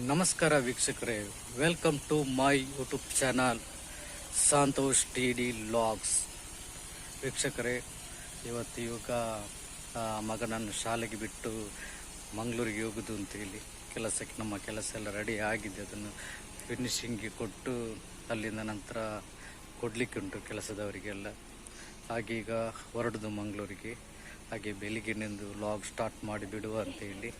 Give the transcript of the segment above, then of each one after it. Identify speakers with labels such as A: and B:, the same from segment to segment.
A: ನಮಸ್ಕಾರ ವೀಕ್ಷಕರೇ, welcome to my YouTube channel Santosh TD logs. ವೀಕ್ಷಕರೇ, ಇವಾಗ ಮಗನನ್ನು ಶಾಲೆಗೆ ಬಿಟ್ಟು ಮಂಗಳೂರಿಗೆ ಹೋಗೋದು ಅಂತೇಳಿ ಕೆಲಸಕ್ಕೆ ನಮ್ಮ ಕೆಲಸ ಎಲ್ಲ ರೆಡಿ ಆಗಿದೆ. ಅದನ್ನು ಫಿನಿಶಿಂಗ್ಗೆ ಕೊಟ್ಟು ಅಲ್ಲಿಂದ ನಂತರ ಕೊಡಲಿಕ್ಕೆ ಉಂಟು ಕೆಲಸದವರಿಗೆಲ್ಲ. ಹಾಗೆ ಈಗ ಹೊರಡುದು ಮಂಗಳೂರಿಗೆ. ಹಾಗೆ ಬೆಳಿಗ್ಗೆನೆಂದು ಲಾಗ್ ಸ್ಟಾರ್ಟ್ ಮಾಡಿ ಬಿಡುವ ಅಂತೇಳಿ.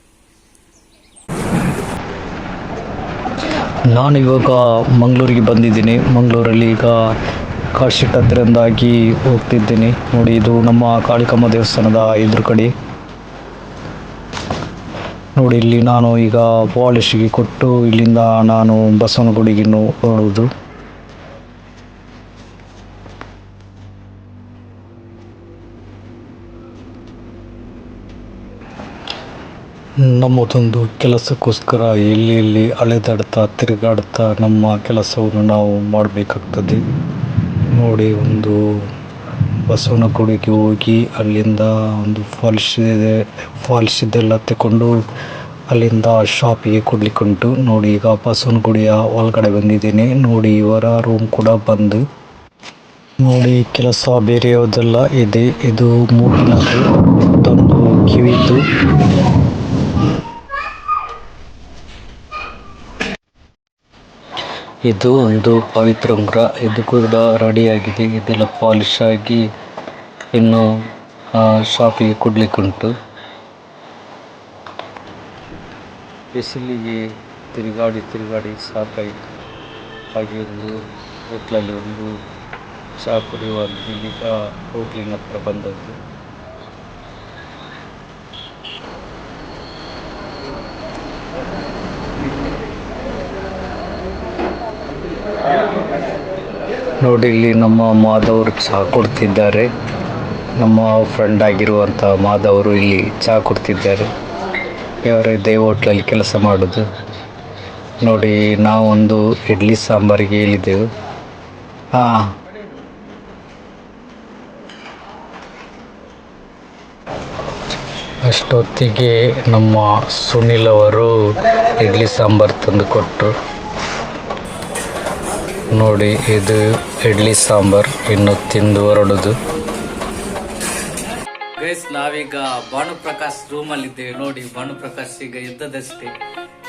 A: ನಾನು ಇವಾಗ ಮಂಗಳೂರಿಗೆ ಬಂದಿದ್ದೀನಿ. ಮಂಗಳೂರಲ್ಲಿ ಈಗ ಕಾಶಿಟ್ ಹತ್ತಿರದಿಂದಾಗಿ ಹೋಗ್ತಿದ್ದೀನಿ. ನೋಡಿ, ಇದು ನಮ್ಮ ಕಾಳಿಕಮ್ಮ ದೇವಸ್ಥಾನದ ಎದುರು ಕಡೆ. ನೋಡಿ, ಇಲ್ಲಿ ನಾನು ಈಗ ಪಾಲಿಶಿಗೆ ಕೊಟ್ಟು ಇಲ್ಲಿಂದ ನಾನು ಬಸವನಗುಡಿಗೆ ಹೊರಡುವುದು. ನಮ್ಮದೊಂದು ಕೆಲಸಕ್ಕೋಸ್ಕರ ಎಲ್ಲಿ ಅಲೆದಾಡ್ತಾ ತಿರುಗಾಡ್ತಾ ನಮ್ಮ ಕೆಲಸವನ್ನು ನಾವು ಮಾಡಬೇಕಾಗ್ತದೆ. ನೋಡಿ, ಒಂದು ಬಸವನಗುಡಿಗೆ ಹೋಗಿ ಅಲ್ಲಿಂದ ಒಂದು ಫಾಲ್ಸ್ ಇದೆಲ್ಲ ತಗೊಂಡು ಅಲ್ಲಿಂದ ಶಾಪಿಗೆ ಕೊಡ್ಲಿಕ್ಕೆ ಉಂಟು. ನೋಡಿ, ಈಗ ಬಸವನಗುಡಿಯ ಒಳಗಡೆ ಬಂದಿದ್ದೀನಿ. ನೋಡಿ, ಇವರ ರೂಮ್ ಕೂಡ ಬಂದು ನೋಡಿ, ಕೆಲಸ ಬೇರೆ ಯಾವುದೆಲ್ಲ ಇದೆ. ಇದು ಮೂಗಿನದು, ಮತ್ತೊಂದು ಕಿವಿದು. ಇದು ಒಂದು ಪವಿತ್ರ ಉಂಗುರ. ಇದು ಕೂಡ ರೆಡಿಯಾಗಿದೆ. ಇದೆಲ್ಲ ಪಾಲಿಶ್ ಆಗಿ ಇನ್ನು ಶಾಪಿಗೆ ಕೊಡ್ಲಿಕ್ಕೆ ಉಂಟು. ಬಿಸಿಲಿಗೆ ತಿರುಗಾಡಿ ಸಾಕಾಯಿತು. ಹಾಗೆ ಒಂದು ಹೋಟ್ಲಲ್ಲಿ ಒಂದು ಚಹಾ ಕುಡಿಯುವ ಈಗ ಹೋಟ್ಲಿನ ಹತ್ರ ಬಂದದ್ದು. ನೋಡಿ, ಇಲ್ಲಿ ನಮ್ಮ ಮಾಧವರು ಚಹಾ ಕೊಡ್ತಿದ್ದಾರೆ. ನಮ್ಮ ಫ್ರೆಂಡ್ ಆಗಿರುವಂಥ ಮಾಧವರು ಇಲ್ಲಿ ಚಹಾ ಕೊಡ್ತಿದ್ದಾರೆ. ಇವರ ಇದೇ ಹೋಟ್ಲಲ್ಲಿ ಕೆಲಸ ಮಾಡೋದು. ನೋಡಿ, ನಾವೊಂದು ಇಡ್ಲಿ ಸಾಂಬಾರಿಗೆ ಹೇಳಿದ್ದೆವು. ಅಷ್ಟೊತ್ತಿಗೆ ನಮ್ಮ ಸುನಿಲ್ ಅವರು ಇಡ್ಲಿ ಸಾಂಬಾರು ತಂದು ಕೊಟ್ಟರು. ನೋಡಿ, ಇದು ಇಡ್ಲಿ ಸಾಂಬಾರ್. ಇನ್ನು ತಿಂದು ಹೊರಡುದು. ಗೈಸ್, ನಾವೀಗ ಭಾನುಪ್ರಕಾಶ್ ರೂಮಲ್ಲಿದ್ದೇವೆ. ನೋಡಿ, ಭಾನುಪ್ರಕಾಶ್ ಈಗ ಎದ್ದದಷ್ಟೇ.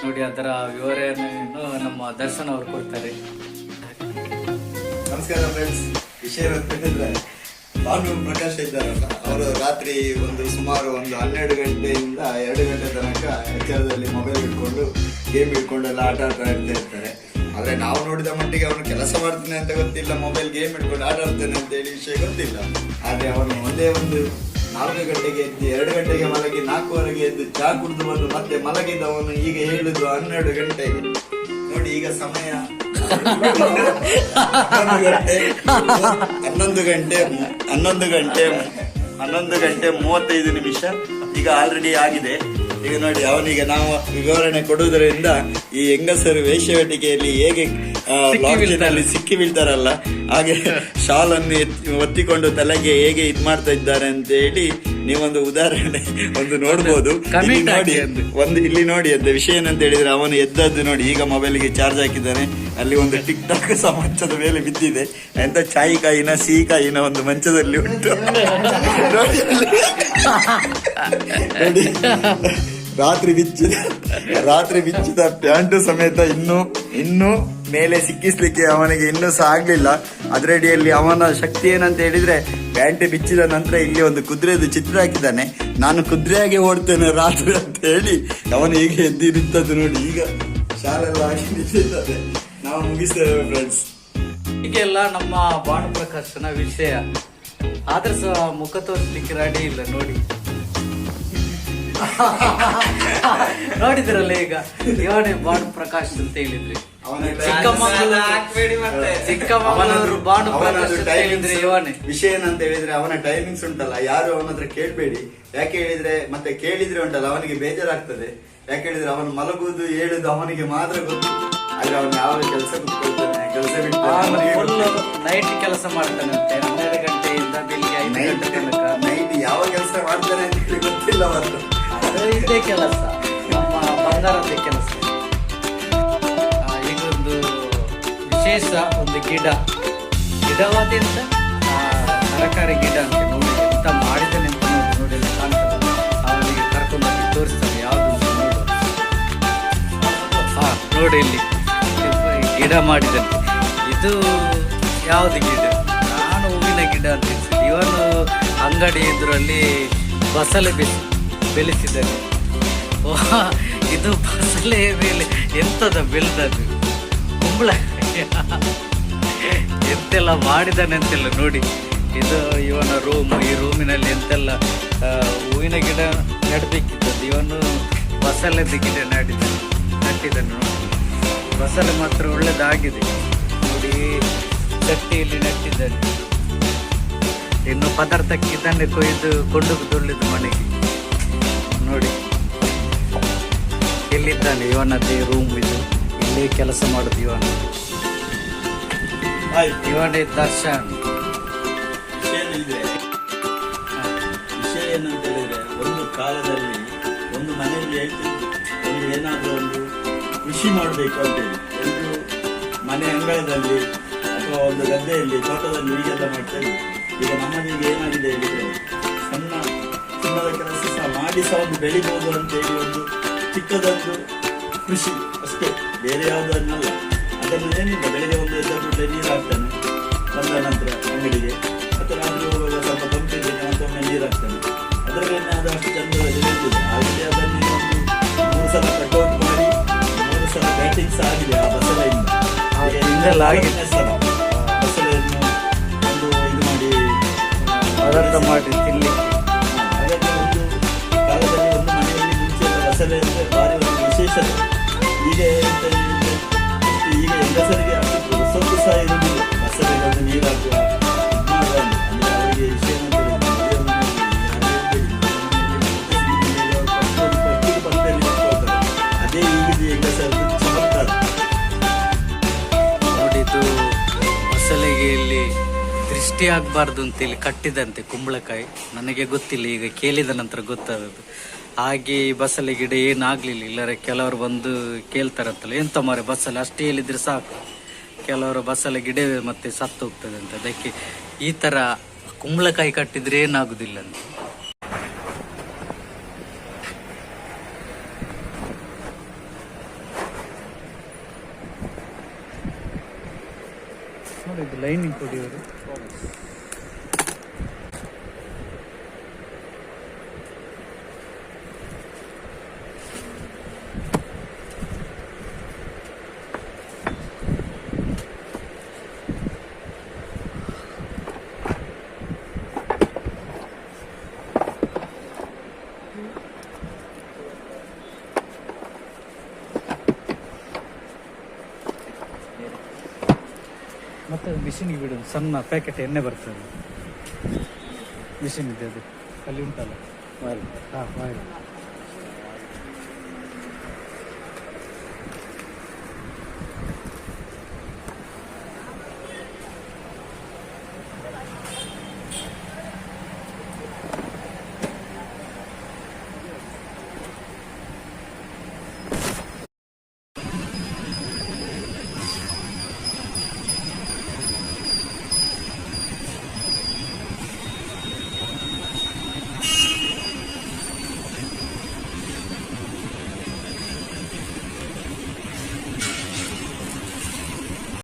A: ನೋಡಿ, ಅದರ ವಿವರಣೆಯನ್ನು ನಮ್ಮ ದರ್ಶನ್ ಅವರು ಕೊಡ್ತಾರೆ.
B: ನಮಸ್ಕಾರ ಫ್ರೆಂಡ್ಸ್. ವಿಷಯ ಗೊತ್ತಿದ್ರೆ ಭಾನುಪ್ರಕಾಶ್ ಇದ್ದಾರಲ್ಲ, ಅವರು ರಾತ್ರಿ ಸುಮಾರು 12 ಗಂಟೆಯಿಂದ 2 ಗಂಟೆ ತನಕ ಎಚ್ಚರದಲ್ಲಿ ಮೊಬೈಲ್ ಇಟ್ಕೊಂಡು ಗೇಮ್ ಇಟ್ಕೊಂಡೆಲ್ಲ ಆಟ ಆಡ್ತಾ ಇರ್ತಾರೆ. ಆದ್ರೆ ನಾವು ನೋಡಿದ ಮಟ್ಟಿಗೆ ಅವನು ಕೆಲಸ ಮಾಡ್ತಾನೆ ಅಂತ ಗೊತ್ತಿಲ್ಲ, ಮೊಬೈಲ್ ಗೇಮ್ ಇಟ್ಕೊಂಡು ಆಟ ಆಡ್ತಾನೆ ಅಂತ ಹೇಳಿ ವಿಷಯ ಗೊತ್ತಿಲ್ಲ. ಆದ್ರೆ ಅವನು ಒಂದೇ 4 ಗಂಟೆಗೆ ಎದ್ದು 2 ಗಂಟೆಗೆ ಮಲಗಿ 4ವರೆಗೆ ಎದ್ದು ಚಹಾ ಕುಡಿದು ಬಂದು ಮತ್ತೆ ಮಲಗಿದವನು ಈಗ ಹೇಳುದು 12 ಗಂಟೆಗೆ. ನೋಡಿ, ಈಗ ಸಮಯ 11 ಗಂಟೆ 35 ನಿಮಿಷ ಈಗ ಆಲ್ರೆಡಿ ಆಗಿದೆ. ಈಗ ನೋಡಿ, ಅವನಿಗೆ ನಾವು ವಿವರಣೆ ಕೊಡುವುದರಿಂದ ಈ ಹೆಂಗಸರು ವೇಶ್ಯಾವಾಟಿಕೆಯಲ್ಲಿ ಹೇಗೆ ಲಾಡ್ಜಿನಲ್ಲಿ ಸಿಕ್ಕಿ ಬೀಳ್ತಾರಲ್ಲ, ಹಾಗೆ ಶಾಲ್ ಅನ್ನು ಒತ್ತಿಕೊಂಡು ತಲೆಗೆ ಹೇಗೆ ಇದ್ ಮಾಡ್ತಾ ಇದ್ದಾರೆ ಅಂತ ಹೇಳಿ ನೀವೊಂದು ಉದಾಹರಣೆ ನೋಡ್ಬೋದು. ಇಲ್ಲಿ ನೋಡಿ ಅಂತ ವಿಷಯ ಏನಂತ ಹೇಳಿದ್ರೆ, ಅವನು ಎದ್ದದ್ದು ನೋಡಿ, ಈಗ ಮೊಬೈಲ್ಗೆ ಚಾರ್ಜ್ ಹಾಕಿದ್ದಾನೆ. ಅಲ್ಲಿ ಒಂದು ಟಿಕ್ ಟಾಕ್ ಮಂಚದ ಮೇಲೆ ಬಿದ್ದಿದೆ. ಎಂತ ಚಾಯಿಕಾಯಿನ ಸಿಹಿಕಾಯಿನ ಒಂದು ಮಂಚದಲ್ಲಿ ಉಂಟು. ನೋಡಿ, ರಾತ್ರಿ ಬಿಚ್ಚಿದ ಪ್ಯಾಂಟು ಸಮೇತ ಇನ್ನು ಮೇಲೆ ಸಿಕ್ಕಿಸ್ಲಿಕ್ಕೆ ಅವನಿಗೆ ಇನ್ನೂ ಸಹ ಆಗ್ಲಿಲ್ಲ. ಅದರಡಿಯಲ್ಲಿ ಅವನ ಶಕ್ತಿ ಏನಂತ ಹೇಳಿದ್ರೆ, ಪ್ಯಾಂಟ್ ಬಿಚ್ಚಿದ ನಂತರ ಇಲ್ಲಿ ಒಂದು ಕುದುರೆದು ಚಿತ್ರ ಹಾಕಿದ್ದಾನೆ. ನಾನು ಕುದುರೆಯಾಗಿ ಓಡ್ತೇನೆ ರಾತ್ರಿ ಅಂತ ಹೇಳಿ ಅವನು ಹೀಗೆ ಎದ್ದಿರುತ್ತದ್ದು. ನೋಡಿ, ಈಗ ಶಾಲೆಲ್ಲ ಹಾಕಿ ನಿಂತಿದ್ದಾರೆ. ನಾವು ಮುಗಿಸ್ತೇವೆ ಫ್ರೆಂಡ್ಸ್.
A: ಹೀಗೆಲ್ಲ ನಮ್ಮ ಭಾನುಪ್ರಕಾಶನ ವಿಷಯ. ಆದ್ರೆ ಸಹ ಮುಖ ತೋರಿಸ್ಲಿಕ್ಕೆ ರೆಡಿ ಇಲ್ಲ. ನೋಡಿ, ನೋಡಿದ್ರಲ್ಲ, ಈಗ ಇವನೇ ಭಾನುಪ್ರಕಾಶ್ ಅಂತ ಹೇಳಿದ್ರಿ. ಚಿಕ್ಕಮಗಳೂರು ಭಾನುಪ್ರಕಾಶ್ ಅಂತ ಹೇಳಿದ್ರೆ ಇವನೇ.
B: ವಿಷಯ ಏನಂತ ಹೇಳಿದ್ರೆ, ಅವನ ಟೈಮಿಂಗ್ಸ್ ಉಂಟಲ್ಲ, ಯಾರು ಅವನ ಹತ್ರ ಕೇಳ್ಬೇಡಿ. ಯಾಕೆ ಹೇಳಿದ್ರೆ, ಮತ್ತೆ ಕೇಳಿದ್ರೆ ಉಂಟಲ್ಲ ಅವನಿಗೆ ಬೇಜಾರಾಗ್ತದೆ. ಯಾಕೆ ಹೇಳಿದ್ರೆ, ಅವನು ಮಲಗುವುದು ಹೇಳುದು ಅವನಿಗೆ ಮಾತ್ರ ಗೊತ್ತು. ಆದ್ರೆ ಅವನು ಯಾವ ಕೆಲಸ ಕೂತ್ಕೊಳ್ತಾನೆ, ಕೆಲಸ ಬಿಟ್ಟು
A: ನೈಟ್ ಕೆಲಸ ಮಾಡ್ತಾನೆ ಅಂತೆ. 12 ಗಂಟೆಯಿಂದ ಬೆಳಿಗ್ಗೆ 5 ಗಂಟೆ ತನಕ
B: ನೈಟ್ ಯಾವ ಕೆಲಸ ಮಾಡ್ತಾನೆ ಅಂತ ಹೇಳಿ ಗೊತ್ತಿಲ್ಲ.
A: ಇದೇ ಕೆಲಸ, ನಮ್ಮ ಬಂಗಾರದ ಕೆಲಸ. ವಿಶೇಷ ಒಂದು ಗಿಡವಾದೆಂತ ತರಕಾರಿ ಗಿಡ ಅಂತ ನೋಡಿ ಎಂತ ಮಾಡಿದ್ದಾನೆ ಅಂತ ನೋಡಿ ಅಲ್ಲಿ ಕಾಣ್ತದೆ. ಅವನಿಗೆ ಕರ್ಕೊಂಡೋಗಿ ತೋರಿಸ್ತಾನೆ ಯಾವುದು ನೋಡು. ನೋಡಿ ಇಲ್ಲಿ ಗಿಡ ಮಾಡಿದಂತೆ. ಇದು ಯಾವುದು ಗಿಡ? ನಾನು ಹೂವಿನ ಗಿಡ ಅಂತ ಎಣಿಸಿದೆ. ಇವನು ಅಂಗಡಿ ಎದುರಲ್ಲಿ ಬಸಳೆ ಬೆಳೆಸಿದ್ದಾನೆ. ಇದು ಬಸಳೆ ಮೇಲೆ ಎಂತದ ಬೆಳೆದದ್ದು ಕುಂಬಳ ಎಂತೆಲ್ಲ ಮಾಡಿದ್ದಾನೆ ಅಂತೆಲ್ಲ ನೋಡಿ. ಇದು ಇವನ ರೂಮ್. ಈ ರೂಮಿನಲ್ಲಿ ಎಂತೆಲ್ಲ ಹೂವಿನ ಗಿಡ ನೆಡಬೇಕಿದ್ದದ್ದು. ಇವನು ಬಸಳೆದ ಗಿಡ ನಟ್ಟಿದ್ದಾನೆ ನೋಡಿ. ಬಸಳೆ ಮಾತ್ರ ಒಳ್ಳೆದಾಗಿದೆ ನೋಡಿ. ಚಟ್ಟಿಯಲ್ಲಿ ನೆಟ್ಟಿದ್ದಾನೆ. ಇನ್ನು ಪದಾರ್ಥಕ್ಕೆ ಇದನ್ನೇ ಕೊಯ್ದು ಕೊಂಡೊಯ್ದು ಮನೆಗೆ ನೋಡಿ. ಇಲ್ಲಿದ್ದಾನೆ ಇವನದ್ದೇ ರೂಮ್. ಇದು ಇಲ್ಲಿ ಕೆಲಸ ಮಾಡುದು ಇವನೇ ದರ್ಶನ್.
B: ವಿಷಯ ಏನಂತ ಹೇಳಿದ್ರೆ, ಒಂದು ಕಾಲದಲ್ಲಿ ಒಂದು ಮನೆಯಲ್ಲಿ ಹೇಳ್ತಿದ್ರು, ಒಂದು ಏನಾದರೂ ಒಂದು ಕೃಷಿ ಮಾಡಬೇಕು ಅಂತೇಳಿ ಎಲ್ಲರೂ ಮನೆ ಅಂಗಳದಲ್ಲಿ ಅಥವಾ ಒಂದು ಗದ್ದೆಯಲ್ಲಿ ತೋಟದಲ್ಲಿ ಹೀಗೆಲ್ಲ ಮಾಡ್ತಾರೆ. ಈಗ ನಮ್ಮನೆಗೆ ಏನಾಗಿದೆ ಹೇಳಿದ್ರೆ, ಚಿನ್ನದ ಕೆಲಸ ಸಹ ಮಾಡಿ ಸಹ ಒಂದು ಬೆಳಿಬಹುದು ಅಂತೇಳಿ ಒಂದು ಚಿಕ್ಕದೊಂದು ಕೃಷಿ ಅಷ್ಟೇ, ಬೇರೆ ಯಾವುದನ್ನಲ್ಲ. ಅದನ್ನು ಏನಿಲ್ಲ, ಬೆಳಿಗ್ಗೆ ಒಂದು ಎದ್ದ ಕೂಡಲೇ ನೀರು ಹಾಕ್ತಾನೆ, ಬಂದ ನಂತರ ಅಂಗಡಿಗೆ ಅಥವಾ ರಾತ್ರಿ ಹೋಗುವಾಗ ಸ್ವಲ್ಪ ತಂಪಿದ್ರೆ ಮತ್ತೊಮ್ಮೆ ನೀರು ಹಾಕ್ತಾನೆ. ಅದರಲ್ಲಿ ಅದು ಅಷ್ಟು ಚಂದದಲ್ಲಿ ಬೆಳೆದಿದೆ. ಹಾಗೆ ಅದನ್ನು ಒಂದು 3 ಸಲ ಕಟ್ಔಟ್ ಮಾಡಿ 3 ಸಲ ಬ್ಯಾಟಿಂಗ್ ಸಹ ಆಗಿದೆ ಆ ಬಸಳೆಯಿಂದ. ಬಸಳೆಯನ್ನು ಒಂದು ಇದು ಮಾಡಿ
A: ಪದಾರ್ಥ ಮಾಡಿ ತಿನ್ಲಿಕ್ಕೆ.
B: ಹಾಗಾಗಿ ಒಂದು ಕಾಲದಲ್ಲಿ ಒಂದು ಮನೆಯಲ್ಲಿ ಮುಂಚೆ ಬಸಳೆ ಅಂದರೆ ಭಾರಿ ಒಂದು ವಿಶೇಷತೆ. ಈಗ ಎಂತ ಹೇಳಿದ್ರೆ, ಈಗ ಹೆಂಗಸರಿಗೆ ಅಷ್ಟು ಸ್ವಲ್ಪ ಸಹ ಇರುವುದಿಲ್ಲ. ಬಸಳೆಗಳನ್ನು ನೀರು ಹಾಕುವ ಮಾಡುವ ಅಂದರೆ ಅವರಿಗೆ ವಿಷಯ ಅಂತ ಅದೇ ಈಗಿದ ಹೆಂಗಸರದ್ದು ಚಮತ್ಕಾರ.
A: ನೋಡಿದ್ದು ಬಸಳೆಗೆ ಇಲ್ಲಿ ದೃಷ್ಟಿ ಆಗಬಾರ್ದು ಅಂತೇಳಿ ಕಟ್ಟಿದಂತೆ ಕುಂಬಳಕಾಯಿ. ನನಗೆ ಗೊತ್ತಿಲ್ಲ, ಈಗ ಕೇಳಿದ ನಂತರ ಗೊತ್ತಾದದ್ದು. ಹಾಗೆ ಈ ಬಸಳೆ ಗಿಡ ಏನಾಗಲಿಲ್ಲ. ಇಲ್ಲರೆ ಕೆಲವರು ಬಂದು ಕೇಳ್ತಾರಂತಲ್ಲ, ಎಂತ ಮಾರೆ ಬಸಳೆ ಅಷ್ಟೇ ಹೇಳಿದ್ರೆ ಸಾಕು. ಕೆಲವರು ಬಸಳೆ ಗಿಡ ಮತ್ತೆ ಸತ್ತು ಹೋಗ್ತದೆ ಅಂತ. ಅದಕ್ಕೆ ಈ ಥರ ಕುಂಬಳಕಾಯಿ ಕಟ್ಟಿದ್ರೆ ಏನಾಗುದಿಲ್ಲ ಅಂತ. ನೋಡಿ ಇದು ಲೈನಿಂಗ್ ಕೊಡಿಯೋರು. ಮತ್ತೆ ಮಿಷಿನ್ಗೆ ಬಿಡೋದು, ಸಣ್ಣ ಪ್ಯಾಕೆಟ್ ಎಣ್ಣೆ ಬರ್ತದೆ. ಮಿಷಿನ್ ಇದೆ ಅದು ಅಲ್ಲಿ ಉಂಟಲ್ಲ, ಹಾಂ